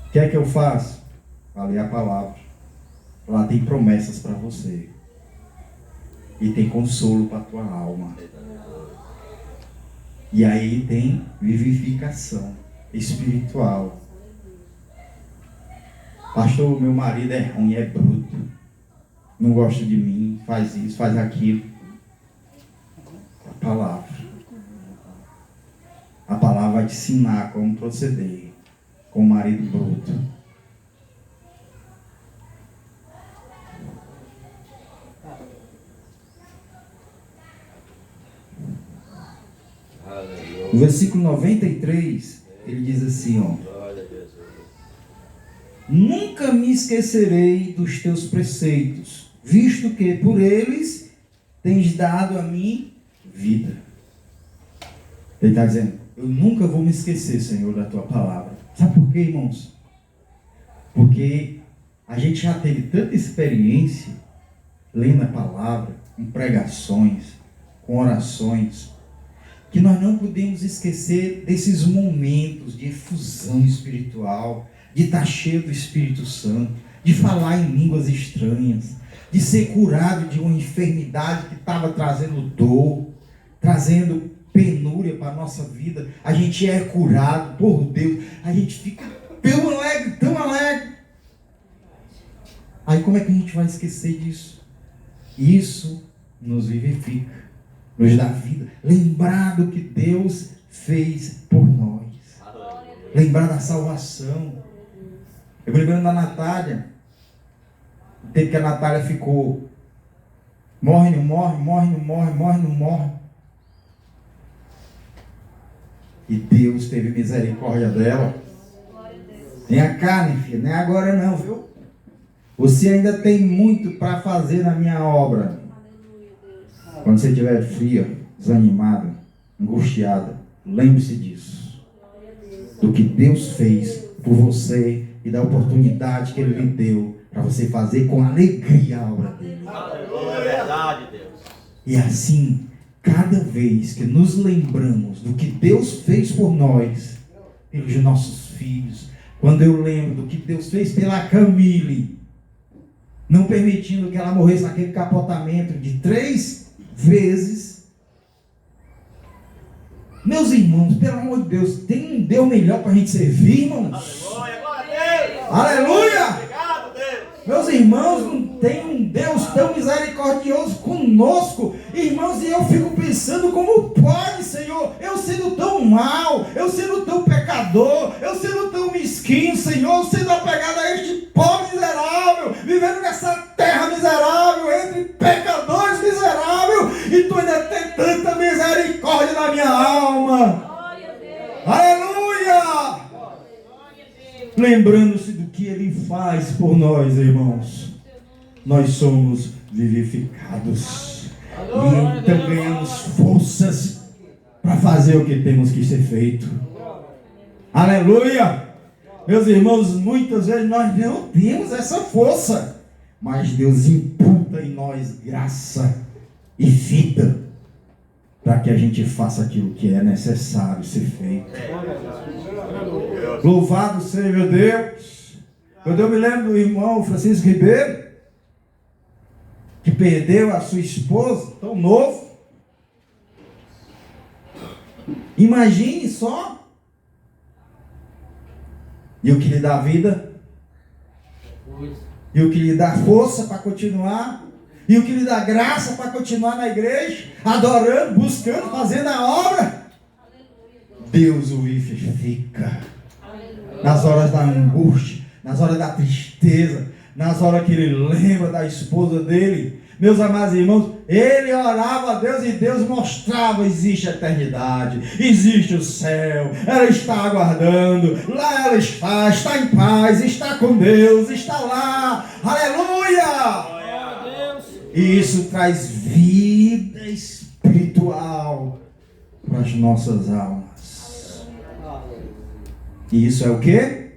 O que é que eu faço? Vá ler a palavra. Lá tem promessas para você. E tem consolo para a tua alma. E aí tem vivificação espiritual. Pastor, meu marido é ruim, é bruto. Não gosta de mim, faz isso, faz aquilo. A palavra. A palavra vai te ensinar como proceder com o marido bruto. No versículo 93, ele diz assim, ó: nunca me esquecerei dos teus preceitos, visto que por eles tens dado a mim vida. Ele está dizendo, eu nunca vou me esquecer, Senhor, da tua palavra. Sabe por quê, irmãos? Porque a gente já teve tanta experiência lendo a palavra, com pregações, com orações, que nós não podemos esquecer desses momentos de efusão espiritual, de estar cheio do Espírito Santo, de falar em línguas estranhas, de ser curado de uma enfermidade que estava trazendo dor, trazendo penúria para a nossa vida. A gente é curado por Deus, a gente fica tão alegre, tão alegre. Aí como é que a gente vai esquecer disso? Isso nos vivifica, nos dá vida. Lembrar do que Deus fez por nós. Lembrar da salvação. Eu me lembrando da Natália. O tempo que a Natália ficou. Morre, não morre, morre, não morre, morre, não morre. E Deus teve misericórdia dela. Nem a carne, filha, nem agora não, viu? Você ainda tem muito para fazer na minha obra. Quando você estiver fria, desanimada, angustiada, lembre-se disso. Do que Deus fez por você e da oportunidade que Ele lhe deu para você fazer com alegria a obra dele. É verdade, Deus. E assim, cada vez que nos lembramos do que Deus fez por nós, pelos nossos filhos, quando eu lembro do que Deus fez pela Camille, não permitindo que ela morresse naquele capotamento de 3 vezes. Meus irmãos, pelo amor de Deus, tem um Deus melhor para a gente servir, irmãos? Aleluia, glória a Deus. Aleluia! Obrigado, Deus. Meus irmãos, não tem um Deus tão misericordioso conosco. Irmãos, e eu fico pensando, como pode, Senhor, eu sendo tão mal, eu sendo tão pecador, eu sendo tão mesquinho, Senhor, sendo apegado a este pobre miserável, vivendo nessa terra miserável, entre pecadores miseráveis, e Tu ainda tem tanta misericórdia na minha alma. Aleluia! Lembrando-se do que Ele faz por nós, irmãos, nós somos vivificados. E então ganhamos forças para fazer o que temos que ser feito. Aleluia! Meus irmãos, muitas vezes nós não temos essa força, mas Deus imputa em nós graça e vida para que a gente faça aquilo que é necessário ser feito. Louvado seja Deus. Quando eu me lembro do irmão Francisco Ribeiro, que perdeu a sua esposa, tão novo. Imagine só. E o que lhe dá vida, e o que lhe dá força para continuar, e o que lhe dá graça para continuar na igreja, adorando, buscando, fazendo a obra. Deus o vivifica. Nas horas da angústia, nas horas da tristeza, nas horas que ele lembra da esposa dele. Meus amados irmãos, ele orava a Deus e Deus mostrava: existe a eternidade, existe o céu, ela está aguardando, lá ela está em paz, está com Deus, está lá, aleluia! E isso traz vida espiritual para as nossas almas. E isso é o que?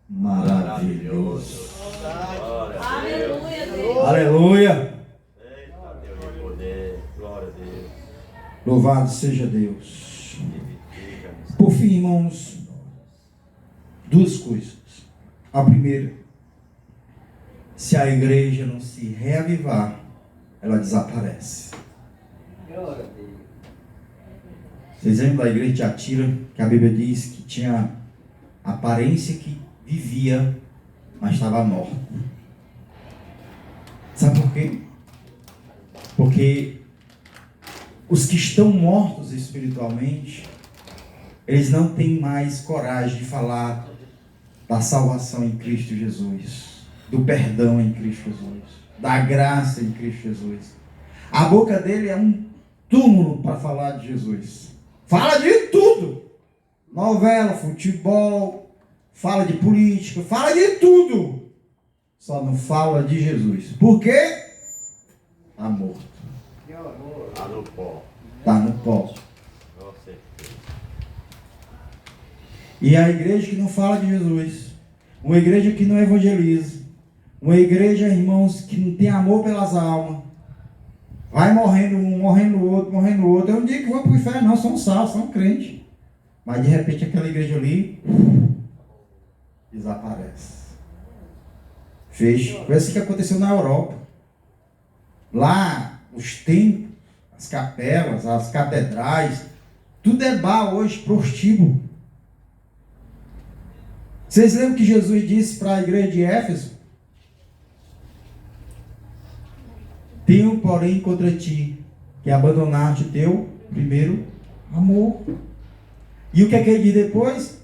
Maravilhoso. Aleluia, Deus. Aleluia. Eita, Deus de poder. Glória a Deus. Louvado seja Deus. Por fim, irmãos, 2 coisas. A primeira, se a igreja não se reavivar, ela desaparece. Vocês lembram da igreja de Tiatira, que a Bíblia diz que tinha aparência que vivia, mas estava morta. Sabe por quê? Porque os que estão mortos espiritualmente, eles não têm mais coragem de falar da salvação em Cristo Jesus, do perdão em Cristo Jesus, da graça em Cristo Jesus. A boca dele é um túmulo para falar de Jesus. Fala de tudo. Novela, futebol, fala de política, fala de tudo. Só não fala de Jesus. Por quê? Está morto. Está no pó. Está no pó. Com certeza. E a igreja que não fala de Jesus, uma igreja que não evangeliza, uma igreja, irmãos, que não tem amor pelas almas, vai morrendo um, morrendo o outro, morrendo o outro. Eu não digo que vão para o inferno, não, são salvos, são crentes. Mas de repente aquela igreja ali desaparece. Fecha. Foi assim que aconteceu na Europa. Lá, os templos, as capelas, as catedrais, tudo é bar hoje, prostíbulo. Vocês lembram que Jesus disse para a igreja de Éfeso? Tenho, porém, contra ti, que abandonaste o teu primeiro amor. E o que é que ele diz depois?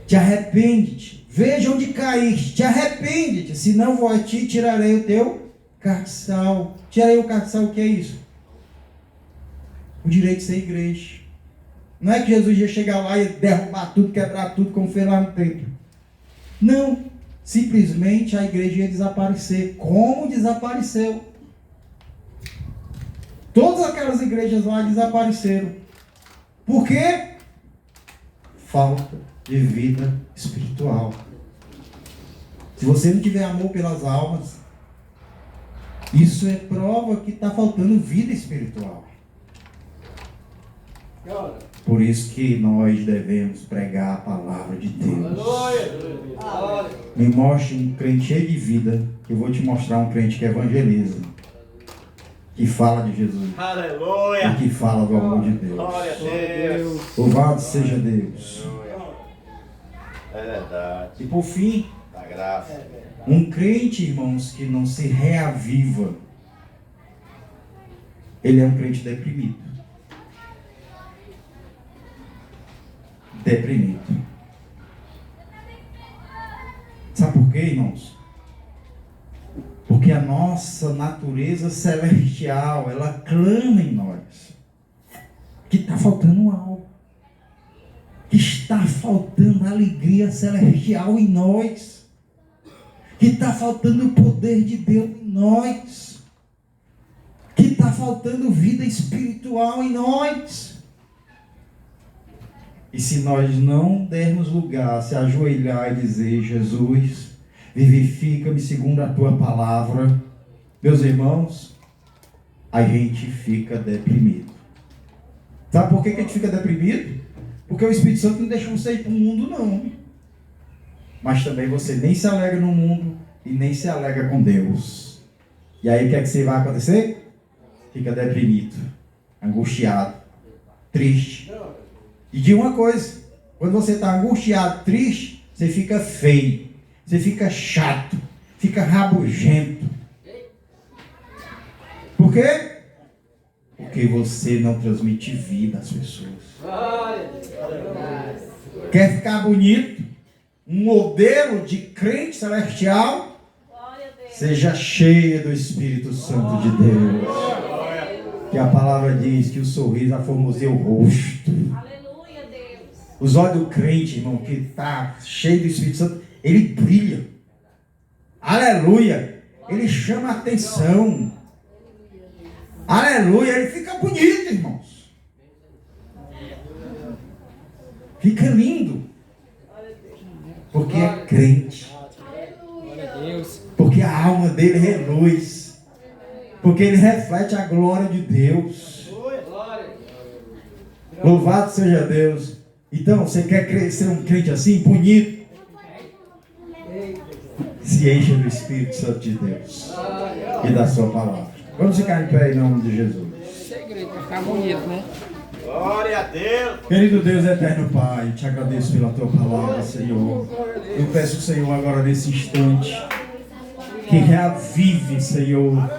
Te arrepende-te. Veja onde caíste. Te arrepende-te. Senão vou a ti e tirarei o teu castiçal. Tirarei o castiçal, o que é isso? O direito de ser igreja. Não é que Jesus ia chegar lá e derrubar tudo, quebrar tudo, como fez lá no templo. Não. Simplesmente a igreja ia desaparecer. Como desapareceu? Todas aquelas igrejas lá desapareceram. Por quê? Falta de vida espiritual. Se você não tiver amor pelas almas, isso é prova que está faltando vida espiritual. Por isso que nós devemos pregar a palavra de Deus. Me mostre um crente cheio de vida, que eu vou te mostrar um crente que evangeliza, que fala de Jesus. Aleluia. E que fala do amor de Deus. Glória a Deus. Louvado seja Deus. É verdade. E por fim, Da graça. um crente, irmãos, que não se reaviva, ele é um crente deprimido. Deprimido. Sabe por quê, irmãos? Porque a nossa natureza celestial, ela clama em nós que está faltando algo, que está faltando alegria celestial em nós, que está faltando o poder de Deus em nós, que está faltando vida espiritual em nós. E se nós não dermos lugar, se ajoelhar e dizer: Jesus, vivifica-me segundo a tua palavra, meus irmãos, a gente fica deprimido. Sabe por que a gente fica deprimido? Porque o Espírito Santo não deixa você ir para o mundo, não. Mas também você nem se alegra no mundo e nem se alegra com Deus. E aí o que é que você vai acontecer? Fica deprimido, angustiado, triste. E diga uma coisa: quando você está angustiado, triste, você fica feio, você fica chato, fica rabugento. Por quê? Porque você não transmite vida às pessoas. Quer ficar bonito? Um modelo de crente celestial? Seja cheia do Espírito Santo de Deus. Que a palavra diz que o sorriso aformoseia o rosto. Os olhos do crente, irmão, que está cheio do Espírito Santo, ele brilha. Aleluia. Ele chama a atenção. Aleluia. Ele fica bonito, irmãos. Fica lindo. Porque é crente. Porque a alma dele reluz. Porque ele reflete a glória de Deus. Louvado seja Deus. Então, você quer ser um crente assim, bonito? Se encha do Espírito Santo de Deus e da sua palavra. Vamos ficar em pé em nome de Jesus. Segredo para ficar bonito, né? Glória a Deus. Querido Deus eterno Pai, te agradeço pela tua palavra, Senhor. Eu peço, Senhor, agora nesse instante, que reavive, Senhor,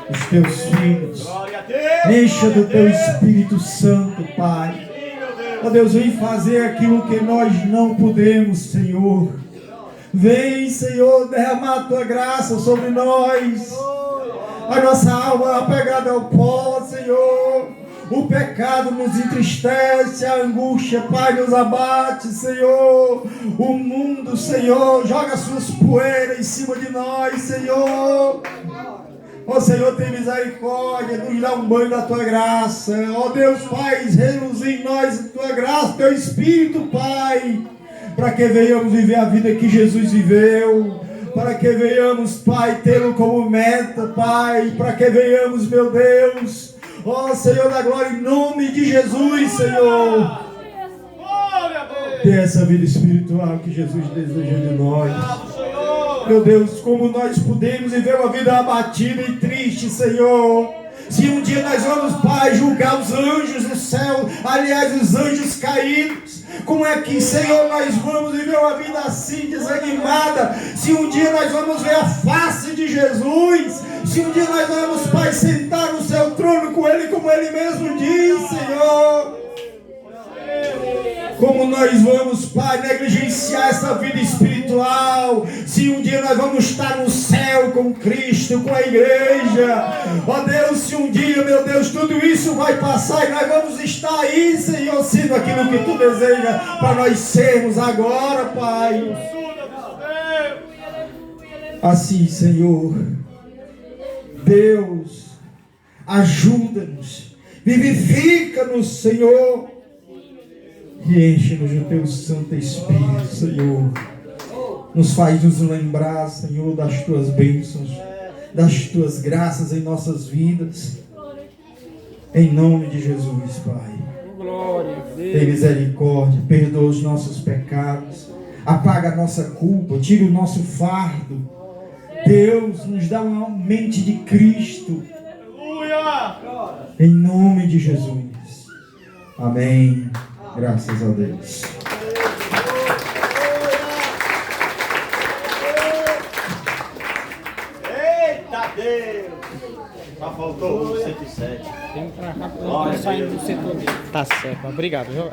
os teus filhos. Glória a Deus. Encha do teu Espírito Santo, Pai. Ó Deus, vem fazer aquilo que nós não podemos, Senhor. Vem, Senhor, derramar a tua graça sobre nós. A nossa alma apegada ao pó, Senhor. O pecado nos entristece, a angústia, Pai, nos abate, Senhor. O mundo, Senhor, joga suas poeiras em cima de nós, Senhor. Ó Senhor, tem misericórdia, nos dá um banho da tua graça. Ó Deus, Pai, reluzir em nós a tua graça, teu Espírito, Pai, para que venhamos viver a vida que Jesus viveu, para que venhamos, Pai, tê-lo como meta, Pai, para que venhamos, meu Deus, ó Senhor da glória, em nome de Jesus, Senhor, ter essa vida espiritual que Jesus deseja de nós. Meu Deus, como nós podemos viver uma vida abatida e triste, Senhor. Se um dia nós vamos, Pai, julgar os anjos do céu, aliás, os anjos caídos, como é que, Senhor, nós vamos viver uma vida assim, desanimada? Se um dia nós vamos ver a face de Jesus, se um dia nós vamos, Pai, sentar no seu trono com Ele, como Ele mesmo diz, Senhor. Como nós vamos, Pai, negligenciar essa vida espiritual, se um dia nós vamos estar no céu com Cristo, com a igreja, ó Deus, se um dia, meu Deus, tudo isso vai passar e nós vamos estar aí, Senhor, sendo aquilo que Tu deseja para nós sermos agora, Pai. Assim, Senhor, Deus, Ajuda-nos, vivifica-nos, Senhor, e enche-nos do Teu Santo Espírito, Senhor. Nos faz nos lembrar, Senhor, das Tuas bênçãos, das Tuas graças em nossas vidas. Em nome de Jesus, Pai. Glória a Deus. Tem misericórdia, perdoa os nossos pecados, apaga a nossa culpa, tira o nosso fardo. Deus, nos dá uma mente de Cristo. Em nome de Jesus. Amém. Graças a Deus. Eita Deus! Só faltou o 107. Tem que entrar rápido, não saindo do setor dele. Tá certo, obrigado. Viu?